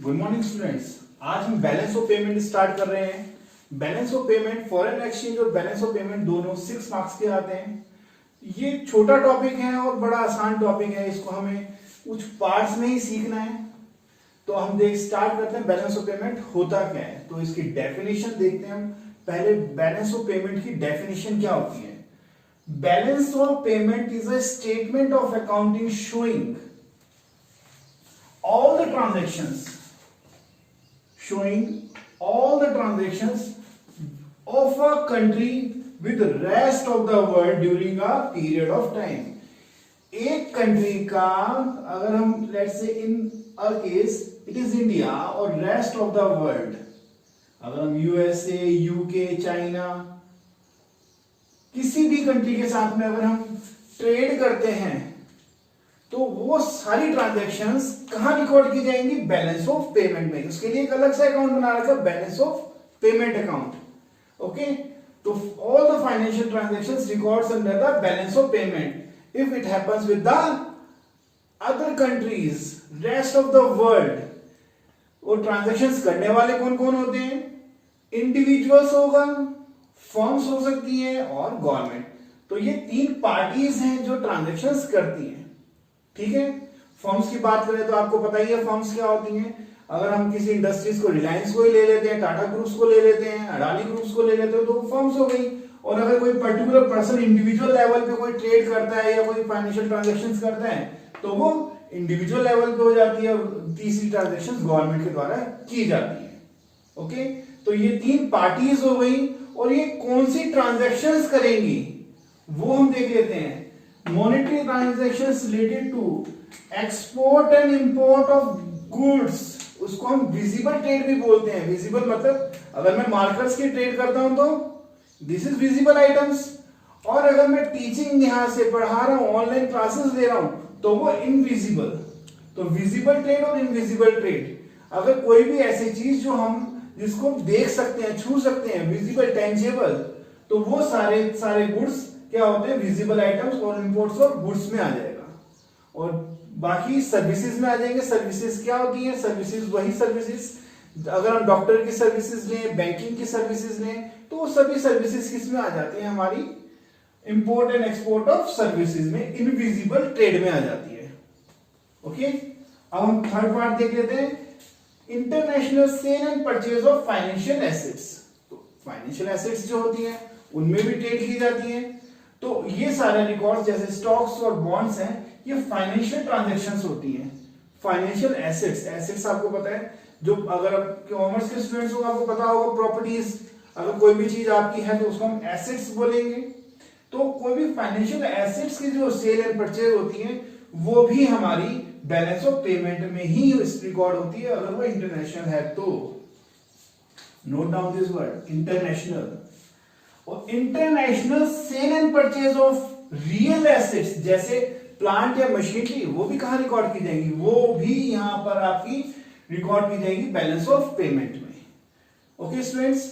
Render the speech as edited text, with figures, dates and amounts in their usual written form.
Good morning students. आज हम balance of payment start कर रहे हैं। Balance of payment, foreign exchange और बैलेंस ऑफ पेमेंट दोनों 6 मार्क्स के आते हैं। ये छोटा टॉपिक है और बड़ा आसान टॉपिक है, इसको हमें कुछ पार्ट्स में ही सीखना है। तो हम स्टार्ट करते हैं बैलेंस ऑफ पेमेंट होता क्या है। तो इसकी डेफिनेशन देखते हैं हम। पहले बैलेंस ऑफ पेमेंट की डेफिनेशन क्या होती है। Balance of payment is a statement of accounting showing all the transactions of a country with the rest of the world during a period of time। एक country का, अगर हम let's say in our case it is India और rest of the world, अगर हम USA, UK, China, किसी भी country के साथ में अगर हम ट्रेड करते हैं तो वो सारी ट्रांजैक्शंस कहां रिकॉर्ड की जाएंगी, बैलेंस ऑफ पेमेंट में। उसके लिए एक अलग सा अकाउंट बना रखा, balance of payment account. Okay, so all the financial transactions records under the balance of payment if it happens with the other countries, rest of the world. वो transactions करने वाले कौन कौन होते हैं, इंडिविजुअल्स होगा, फर्म्स हो सकती है और गवर्नमेंट। तो ये 3 पार्टीज हैं जो ट्रांजैक्शंस करती हैं। ठीक है, फर्म्स की बात करें तो आपको पता ही है फर्म्स क्या होती हैं। अगर हम किसी इंडस्ट्रीज को, रिलायंस को ही ले लेते हैं, टाटा ग्रुप्स को ले लेते हैं, अडानी ग्रुप्स को ले लेते हैं, तो फर्म्स हो गई। और अगर कोई पर्टिकुलर पर्सन इंडिविजुअल लेवल पे कोई ट्रेड करता है या कोई फाइनेंशियल ट्रांजैक्शंस करता है तो वो इंडिविजुअल लेवल पे हो जाती है और तीसरी ट्रांजैक्शंस गवर्नमेंट के द्वारा की जाती है। ओके, तो ये 3 पार्टीज हो गई और ये कौन सी ट्रांजैक्शंस करेंगी वो हम देख लेते हैं। Monetary transactions related to export and import of goods, उसको हम विजिबल ट्रेड भी बोलते हैं। विजिबल मतलब अगर मैं मार्कर्स की ट्रेड करता हूं तो दिस इज विजिबल आइटम्स, और अगर मैं टीचिंग यहां से पढ़ा रहा हूं, ऑनलाइन क्लासेस ले रहा हूं तो वो इनविजिबल। तो विजिबल ट्रेड और इनविजिबल ट्रेड, अगर कोई भी ऐसी चीज जो हम जिसको देख सकते हैं, छू सकते हैं, विजिबल, टेंजिबल, तो वो सारे गुड्स क्या होते हैं, विजिबल आइटम्स, और इंपोर्ट्स और गुड्स में आ जाएगा। और बाकी सर्विसेज में आ जाएंगे। सर्विसेज क्या होती हैं, सर्विसेज वही सर्विसेज, अगर हम डॉक्टर की सर्विसेज लें, बैंकिंग की सर्विसेज लें, तो वो सभी सर्विसेज किस में आ जाती हैं, हमारी import and export of services में, इनविजिबल ट्रेड में आ जाती है। ओके, अब हम थर्ड पार्ट देख लेते हैं, international sale and purchase of financial assets. तो फाइनेंशियल एसेट्स जो होती हैं उनमें भी ट्रेड की जाती है। तो ये सारे रिकॉर्ड्स जैसे स्टॉक्स और बॉन्ड्स हैं, ये फाइनेंशियल ट्रांजैक्शंस होती हैं। फाइनेंशियल एसेट्स, एसेट्स आपको पता है, जो अगर आप कॉमर्स के स्टूडेंट्स हो आपको पता होगा, प्रॉपर्टीज, अगर कोई भी चीज आपकी है तो उसको हम एसेट्स बोलेंगे। तो कोई भी फाइनेंशियल एसेट्स की जो सेल एंड परचेज होती है वो भी हमारी बैलेंस ऑफ पेमेंट में ही रिकॉर्ड होती है, अगर वो इंटरनेशनल है तो। Note down this word, international. और international sale and purchase of real assets जैसे प्लांट या मशीनरी, वो भी कहां रिकॉर्ड की जाएंगी, वो भी यहां पर आपकी रिकॉर्ड की जाएगी बैलेंस ऑफ पेमेंट में। Okay students.